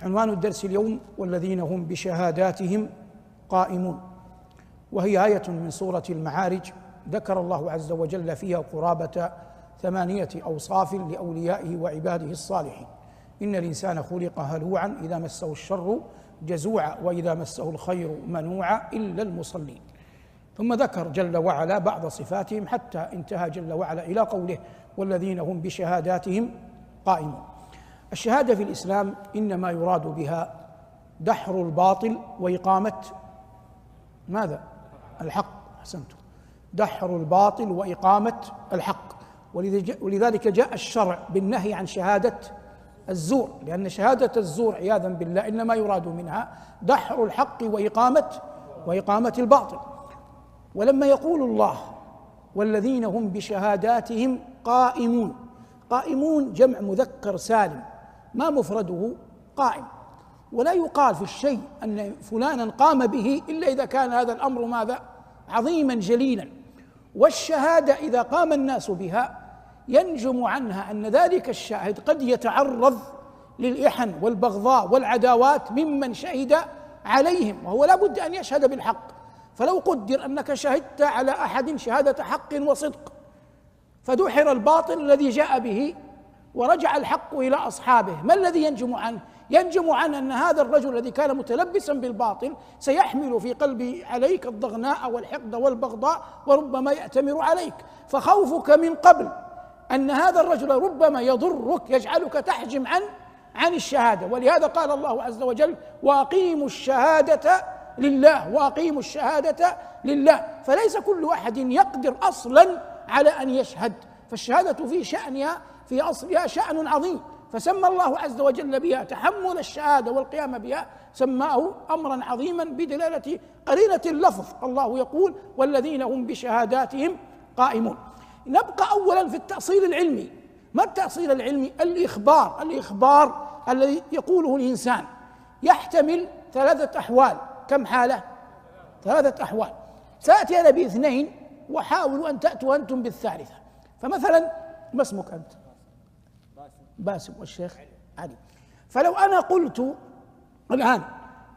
عنوان الدرس اليوم: والذين هم بشهاداتهم قائمون، وهي آية من سورة المعارج ذكر الله عز وجل فيها قرابة 8 أوصاف لأوليائه وعباده الصالحين. إن الإنسان خلق هلوعا إذا مسه الشر جزوعا وإذا مسه الخير منوعا إلا المصلين. ثم ذكر جل وعلا بعض صفاتهم حتى انتهى جل وعلا إلى قوله: والذين هم بشهاداتهم قائمون. الشهادة في الإسلام إنما يراد بها دحر الباطل وإقامة ماذا؟ الحق. أحسنتم، دحر الباطل وإقامة الحق. ولذلك جاء الشرع بالنهي عن شهادة الزور، لأن شهادة الزور عياذا بالله إنما يراد منها دحر الحق وإقامة الباطل. ولما يقول الله: والذين هم بشهاداتهم قائمون، قائمون جمع مذكر سالم، ما مفرده؟ قائم. ولا يقال في الشيء أن فلانا قام به إلا إذا كان هذا الأمر ماذا؟ عظيما جليلا. والشهادة إذا قام الناس بها ينجم عنها أن ذلك الشاهد قد يتعرض للإحن والبغضاء والعداوات ممن شهد عليهم، وهو لا بد أن يشهد بالحق. فلو قدر أنك شهدت على أحد شهادة حق وصدق فدحر الباطل الذي جاء به ورجع الحق إلى أصحابه، ما الذي ينجم عنه؟ ينجم عنه أن هذا الرجل الذي كان متلبسا بالباطل سيحمل في قلبه عليك الضغناء والحقد والبغضاء، وربما يأتمر عليك. فخوفك من قبل أن هذا الرجل ربما يضرك يجعلك تحجم عن الشهادة. ولهذا قال الله عز وجل: وأقيموا الشهادة لله، وأقيموا الشهادة لله. فليس كل أحد يقدر أصلا على أن يشهد، فالشهادة في شأنها في أصلها شأن عظيم، فسمى الله عز وجل بها تحمل الشهادة والقيام بها، سماه أمرا عظيما بدلالة قرينة اللفظ. الله يقول: والذين هم بشهاداتهم قائمون. نبقى أولا في التأصيل العلمي. ما التأصيل العلمي؟ الإخبار الذي يقوله الإنسان يحتمل 3 أحوال. كم حالة؟ 3 أحوال. سأتي أنا ب2 وحاولوا أن تأتوا أنتم بالثالثة. فمثلا ما اسمك أنت؟ باسم. والشيخ علي. فلو أنا قلت الآن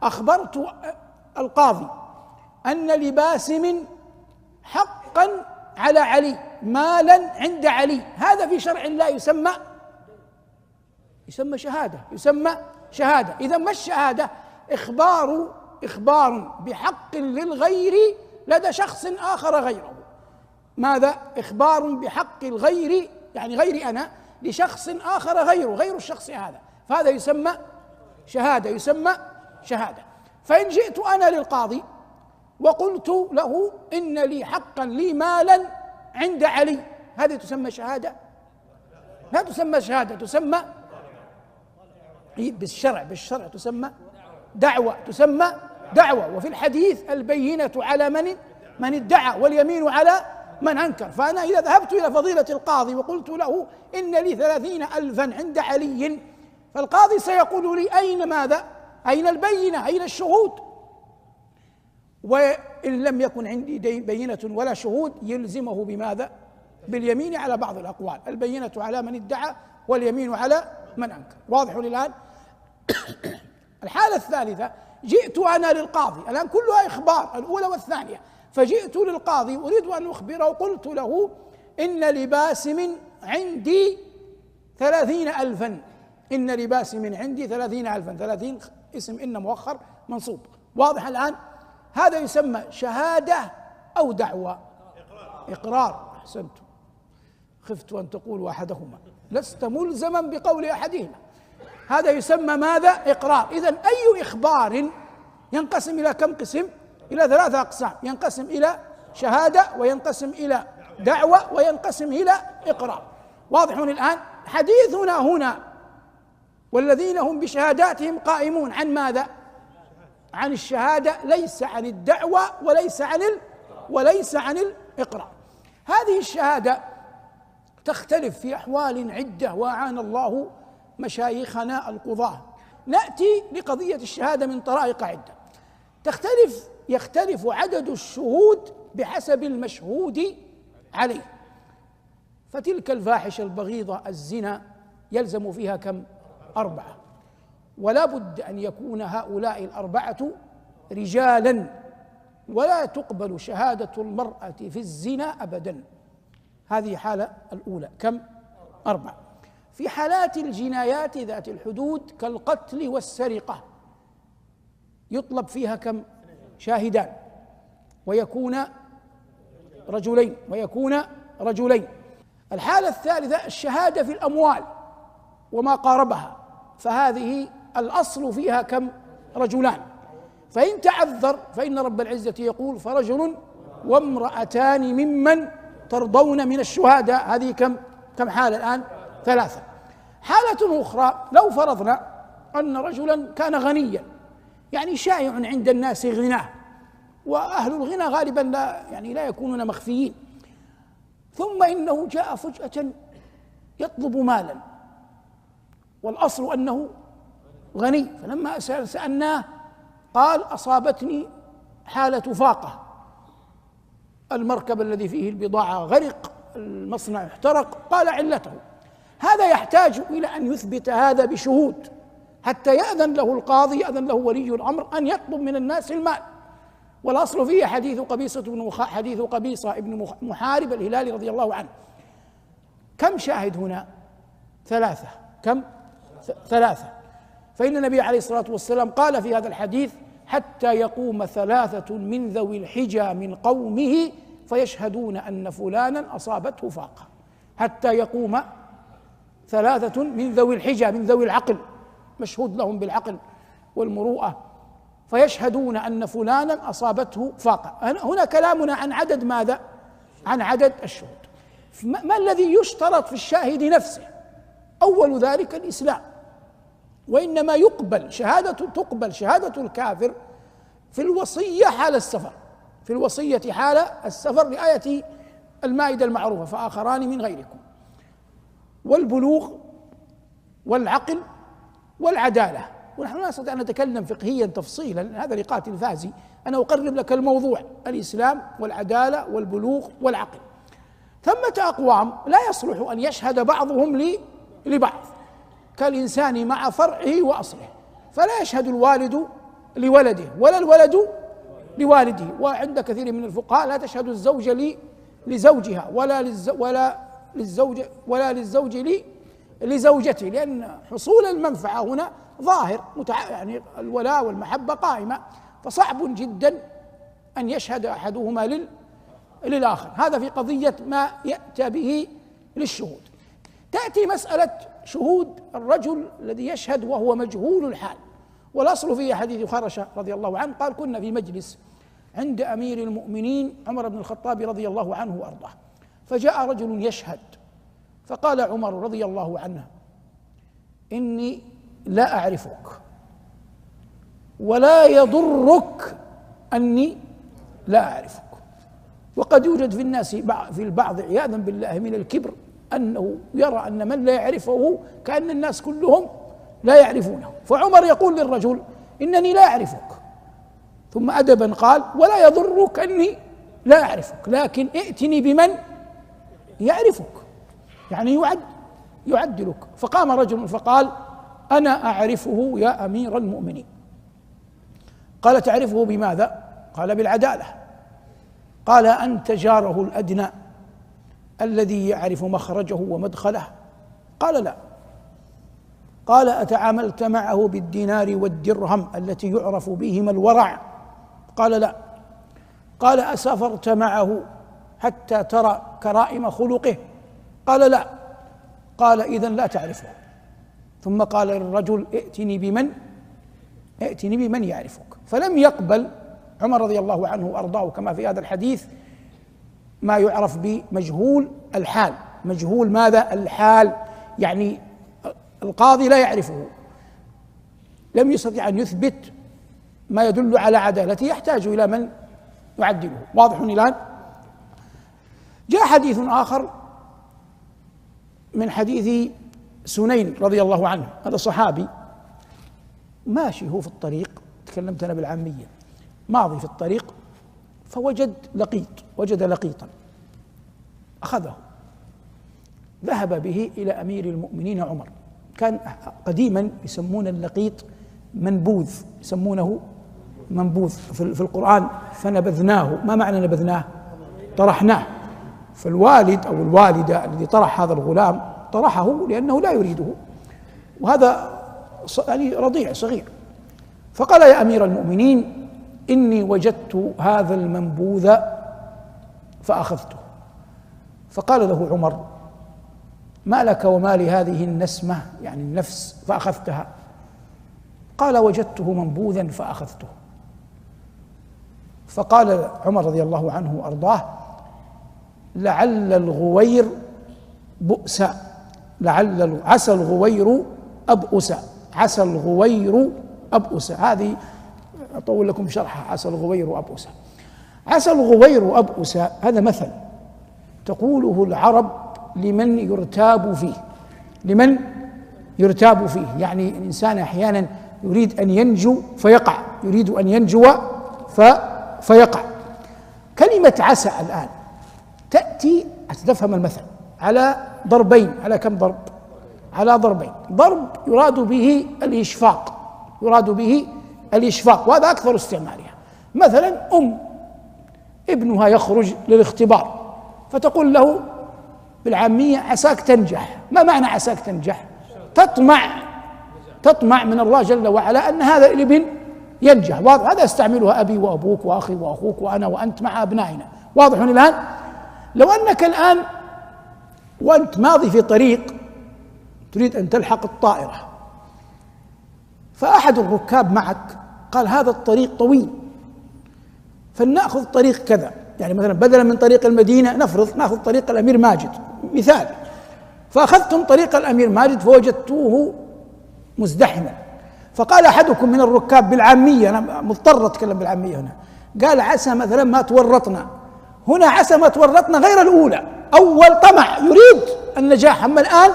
أخبرت القاضي أن لباسم حقا على علي، مالا عند علي، هذا في شرع الله يسمى شهادة. إذا ما الشهادة؟ إخبار بحق للغير لدى شخص آخر غيره. ماذا؟ إخبار بحق الغير، يعني غيري أنا، لشخص آخر غير الشخص هذا، فهذا يسمى شهادة. فإن جئت أنا للقاضي وقلت له إن لي حقا لي مالا عند علي، هذه تسمى شهادة؟ لا تسمى شهادة، تسمى بالشرع تسمى دعوة. وفي الحديث: البينة على من ادعى واليمين على من أنكر. فأنا إذا ذهبت إلى فضيلة القاضي وقلت له إن لي 30,000 عند علي، فالقاضي سيقول لي: أين ماذا؟ أين البينة؟ أين الشهود؟ وإن لم يكن عندي بينة ولا شهود يلزمه بماذا؟ باليمين على بعض الأقوال. البينة على من ادعى واليمين على من أنكر. واضح الآن؟ الحالة الثالثة: جئت أنا للقاضي، الآن كلها إخبار، الأولى والثانية. فجئت للقاضي أريد أن أخبره وقلت له إن لباسم عندي 30,000. إن لباسم عندي 30,000. 30 اسم إن مؤخر منصوب. واضح الآن؟ هذا يسمى شهادة أو دعوة؟ إقرار. أحسنتم، خفت أن تقولوا أحدهما، لست ملزما بقول أحدهما. هذا يسمى ماذا؟ إقرار. إذن أي إخبار ينقسم إلى كم قسم؟ إلى 3 أقسام، ينقسم إلى شهادة، وينقسم إلى دعوة، وينقسم إلى إقرار. واضح الآن؟ حديثنا هنا والذين هم بشهاداتهم قائمون عن ماذا؟ عن الشهادة، ليس عن الدعوة وليس عن الإقرار. هذه الشهادة تختلف في أحوال عدة، وأعان الله مشايخنا القضاة. نأتي لقضية الشهادة من طرائق عدة. يختلف عدد الشهود بحسب المشهود عليه. فتلك الفاحشة البغيضة الزنا يلزم فيها كم؟ 4. ولا بد أن يكون هؤلاء الأربعة رجالا، ولا تقبل شهادة المرأة في الزنا أبدا. هذه حالة الأولى. كم؟ 4. في حالات الجنايات ذات الحدود كالقتل والسرقة يطلب فيها كم؟ شاهدان، ويكون رجلين. الحالة الثالثة الشهادة في الأموال وما قاربها، فهذه الأصل فيها كم؟ رجلان. فإن تعذر فإن رب العزة يقول فرجل وامرأتان ممن ترضون من الشهداء. هذه كم حالة الآن؟ 3. حالة أخرى لو فرضنا أن رجلا كان غنيا، يعني شائع عند الناس غناه، وأهل الغنى غالبا لا يكونون مخفيين، ثم إنه جاء فجأة يطلب مالا والأصل أنه غني، فلما سألناه قال أصابتني حالة فاقة، المركب الذي فيه البضاعة غرق، المصنع احترق، قال علته. هذا يحتاج إلى أن يثبت هذا بشهود حتى يأذن له القاضي، يأذن له ولي الأمر أن يطلب من الناس المال. والأصل فيه حديث قبيصة بن محارب الهلالي رضي الله عنه. كم شاهد هنا؟ 3. كم؟ 3. فإن النبي عليه الصلاة والسلام قال في هذا الحديث حتى يقوم 3 من ذوي الحجى من قومه فيشهدون أن فلانا أصابته فاقة. حتى يقوم 3 من ذوي الحجى، من ذوي العقل، مشهود لهم بالعقل والمروءة، فيشهدون أن فلانا أصابته فاقة. هنا كلامنا عن عدد ماذا؟ عن عدد الشهود. ما الذي يشترط في الشاهد نفسه؟ أول ذلك الإسلام، وإنما تقبل شهادة الكافر في الوصية حال السفر، في الوصية حال السفر لآية المائدة المعروفة فآخران من غيركم، والبلوغ والعقل والعدالة. ونحن لا نستطيع أن نتكلم فقهيا تفصيلا، لأن هذا لقاء تلفازي، أنا أقرب لك الموضوع: الإسلام والعدالة والبلوغ والعقل. ثمة أقوام لا يصلح أن يشهد بعضهم لبعض، كالإنسان مع فرعه وأصله، فلا يشهد الوالد لولده ولا الولد لوالده. وعند كثير من الفقهاء لا تشهد الزوجة لزوجها ولا للزوج لزوجته، لأن حصول المنفعة هنا ظاهر، يعني الولاء والمحبة قائمة، فصعب جدا أن يشهد أحدهما للآخر. هذا في قضية ما يأتى به للشهود. تأتي مسألة شهود الرجل الذي يشهد وهو مجهول الحال، والأصل في حديث خرشة رضي الله عنه قال كنا في مجلس عند أمير المؤمنين عمر بن الخطاب رضي الله عنه وأرضاه، فجاء رجل يشهد، فقال عمر رضي الله عنه إني لا أعرفك ولا يضرك أني لا أعرفك. وقد يوجد في الناس في البعض عياذا بالله من الكبر أنه يرى أن من لا يعرفه كأن الناس كلهم لا يعرفونه، فعمر يقول للرجل إنني لا أعرفك، ثم أدبا قال ولا يضرك أني لا أعرفك، لكن ائتني بمن يعرفك، يعني يعدلك. فقام رجل فقال أنا أعرفه يا أمير المؤمنين. قال تعرفه بماذا؟ قال بالعدالة. قال أنت جاره الأدنى الذي يعرف مخرجه ومدخله؟ قال لا. قال أتعاملت معه بالدينار والدرهم التي يعرف بهما الورع؟ قال لا. قال أسافرت معه حتى ترى كرائم خلقه؟ قال لا. قال إذن لا تعرفه. ثم قال للرجل ائتني بمن يعرفك. فلم يقبل عمر رضي الله عنه وأرضاه كما في هذا الحديث ما يعرف بمجهول الحال. مجهول ماذا؟ الحال، يعني القاضي لا يعرفه، لم يستطع أن يثبت ما يدل على عدالته، يحتاج إلى من يعدله. واضح الآن؟ جاء حديث آخر من حديث سنين رضي الله عنه، هذا صحابي ماشي هو في الطريق، تكلمت أنا بالعامية، ماضي في الطريق فوجد لقيطا أخذه، ذهب به إلى أمير المؤمنين عمر كان قديما يسمون اللقيط منبوذ، يسمونه منبوذ في القرآن. فنبذناه، ما معنى نبذناه؟ طرحناه. فالوالد أو الوالدة الذي طرح هذا الغلام طرحه لأنه لا يريده، وهذا يعني رضيع صغير. فقال يا أمير المؤمنين إني وجدت هذا المنبوذ فأخذته. فقال له عمر ما لك وما لهذه النسمة، يعني النفس، فأخذتها؟ قال وجدته منبوذا فأخذته. فقال عمر رضي الله عنه وأرضاه لعل الغوير بؤسا، عسى الغوير أبؤسا، عسى الغوير أبؤسا. هذه أطول لكم شرحها. عسى الغوير أبؤسا، عسى الغوير أبؤسا، هذا مثل تقوله العرب لمن يرتاب فيه، لمن يرتاب فيه، يعني الإنسان أحيانا يريد أن ينجو فيقع، يريد أن ينجو فيقع. كلمة عسى الآن تأتي حتى تفهم المثل على ضربين. على كم ضرب؟ على ضربين. ضرب يراد به الإشفاق، يراد به الإشفاق، وهذا أكثر استعمالها. مثلا ابنها يخرج للاختبار فتقول له بالعامية عساك تنجح. ما معنى عساك تنجح؟ تطمع من الله جل وعلا أن هذا الابن ينجح. هذا استعملها أبي وأبوك وأخي وأخوك وأنا وأنت مع أبنائنا. واضح الآن؟ لو أنك الآن وأنت ماضي في طريق تريد أن تلحق الطائرة، فأحد الركاب معك قال هذا الطريق طويل فلنأخذ طريق كذا، يعني مثلا بدلا من طريق المدينة نفرض نأخذ طريق الأمير ماجد مثال، فأخذتم طريق الأمير ماجد فوجدتوه مزدحما، فقال أحدكم من الركاب بالعامية، أنا مضطر أتكلم بالعامية هنا، قال عسى مثلا ما تورطنا. هنا عسى ما تورطنا غير الأولى، أول طمع يريد النجاح، أما الآن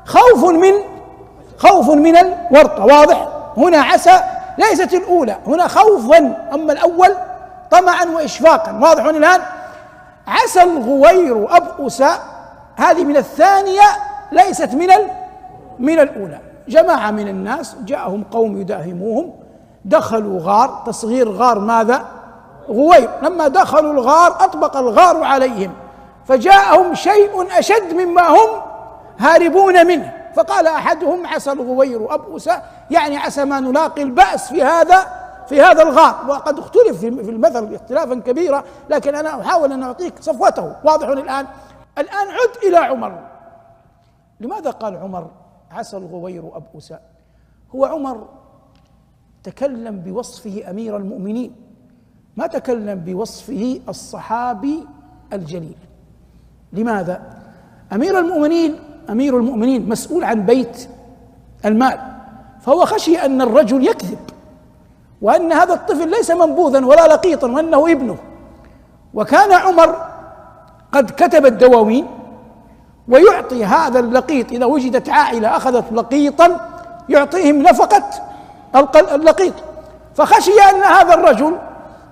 خوف من الورطة. واضح؟ هنا عسى ليست الأولى، هنا خوفا، أما الأول طمعا وإشفاقا. واضح الآن؟ عسى الغوير أبؤس، هذه من الثانية ليست من الأولى. جماعة من الناس جاءهم قوم يداهموهم، دخلوا غار، تصغير غار ماذا؟ غوير. لما دخلوا الغار أطبق الغار عليهم فجاءهم شيء أشد مما هم هاربون منه، فقال أحدهم عسى الغوير أبؤس، يعني عسى ما نلاقي البأس في هذا الغار. وقد اختلف في المثل اختلافا كبيرا، لكن أنا أحاول أن أعطيك صفوته. واضح الآن عد إلى عمر. لماذا قال عمر عسى الغوير أبؤس؟ هو عمر تكلم بوصفه أمير المؤمنين، ما تكلم بوصفه الصحابي الجليل. لماذا؟ أمير المؤمنين مسؤول عن بيت المال، فهو خشي أن الرجل يكذب، وأن هذا الطفل ليس منبوذا ولا لقيطا، وأنه ابنه. وكان عمر قد كتب الدواوين ويعطي هذا اللقيط، إذا وجدت عائلة أخذت لقيطا يعطيهم نفقة اللقيط، فخشي أن هذا الرجل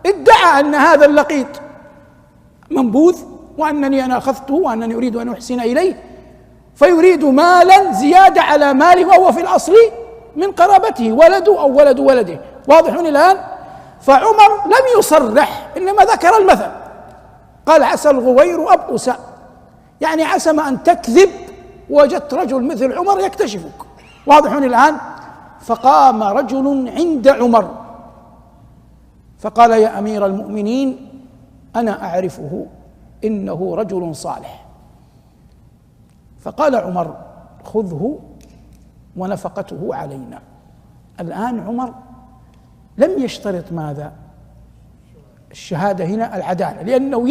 ادعى أن هذا اللقيط منبوذ وأنني أنا أخذته وأنني أريد أن أحسن إليه، فيريد مالا زيادة على ماله، وهو في الأصل من قرابته، ولده أو ولد ولده. واضح الآن؟ فعمر لم يصرح، إنما ذكر المثل، قال عسى الغوير أبؤس، يعني عسى ما أن تكذب وجدت رجل مثل عمر يكتشفك. واضح الآن؟ فقام رجل عند عمر فقال يا أمير المؤمنين أنا أعرفه، إنه رجل صالح. فقال عمر خذه ونفقته علينا. الآن عمر لم يشترط ماذا؟ الشهادة هنا العدالة، لأنه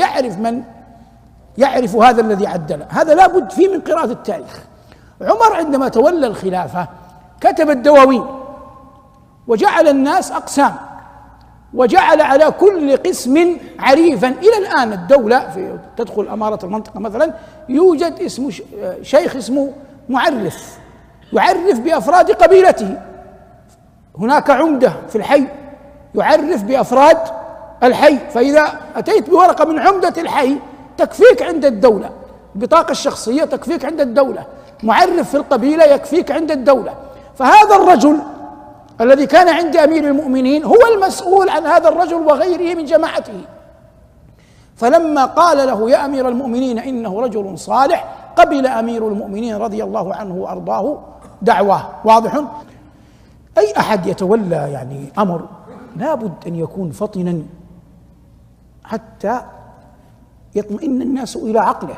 يعرف هذا الذي عدله، هذا لا بد فيه من قراءة التاريخ. عمر عندما تولى الخلافة كتب الدواوين وجعل الناس أقسام، وجعل على كل قسم عريفا. إلى الآن الدولة تدخل أمارة المنطقة مثلا يوجد اسمه شيخ اسمه معرف، يعرف بأفراد قبيلته. هناك عمدة في الحي يعرف بأفراد الحي، فإذا أتيت بورقة من عمدة الحي تكفيك عند الدولة. البطاقة الشخصية تكفيك عند الدولة، معرف في القبيلة يكفيك عند الدولة. فهذا الرجل الذي كان عند أمير المؤمنين هو المسؤول عن هذا الرجل وغيره من جماعته. فلما قال له يا أمير المؤمنين إنه رجل صالح، قبل أمير المؤمنين رضي الله عنه وأرضاه دعواه. واضح؟ أي أحد يتولى يعني أمر لابد أن يكون فطنا حتى يطمئن الناس إلى عقله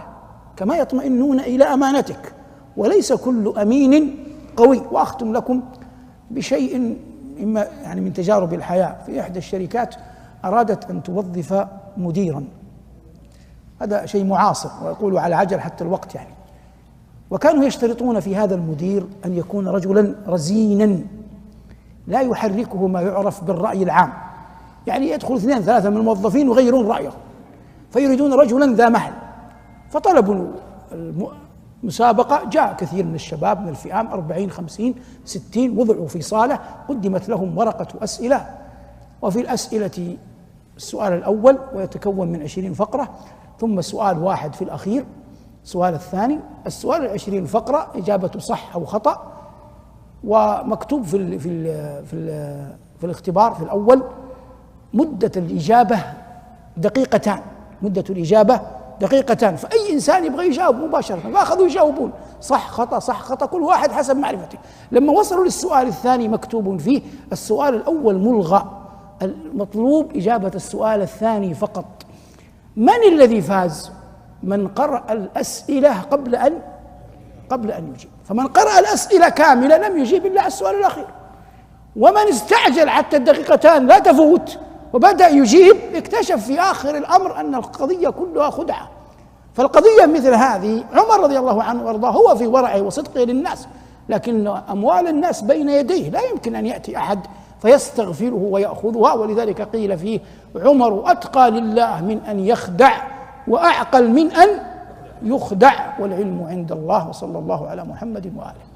كما يطمئنون إلى أمانتك، وليس كل أمين قوي. وأختم لكم بشيء إما يعني من تجارب الحياة. في إحدى الشركات أرادت أن توظف مديرا، هذا شيء معاصر ويقول على عجل حتى الوقت يعني، وكانوا يشترطون في هذا المدير أن يكون رجلا رزينا لا يحركه ما يعرف بالرأي العام، يعني يدخل 2 3 من الموظفين ويغيرون رأيه، فيريدون رجلا ذا مهل. فطلبوا المسابقة، جاء كثير من الشباب من الفئام 40 50 60، وضعوا في صالة قدمت لهم ورقة أسئلة، وفي الأسئلة السؤال الأول ويتكون من 20 فقرة، ثم سؤال واحد في الأخير، السؤال الثاني. السؤال 20 فقرة إجابة صح أو خطأ، ومكتوب في الاختبار في الأول مدة الإجابة دقيقتان، مدة الإجابة دقيقتان، فأي إنسان يبغى يجاوب مباشرة، فأخذوا يجاوبون صح خطأ صح خطأ، كل واحد حسب معرفته. لما وصلوا للسؤال الثاني مكتوب فيه السؤال الأول ملغى، المطلوب إجابة السؤال الثاني فقط. من الذي فاز؟ من قرأ الأسئلة قبل أن يجيب. فمن قرأ الأسئلة كاملة لم يجيب إلا على السؤال الأخير، ومن استعجل حتى الدقيقتان لا تفوت وبدأ يجيب اكتشف في آخر الأمر أن القضية كلها خدعة. فالقضية مثل هذه عمر رضي الله عنه وارضاه هو في ورعه وصدقه للناس، لكن أموال الناس بين يديه لا يمكن أن يأتي أحد فيستغفره ويأخذها. ولذلك قيل فيه عمر أتقى لله من أن يخدع وأعقل من أن يخدع، والعلم عند الله. وصلى الله على محمد وآله.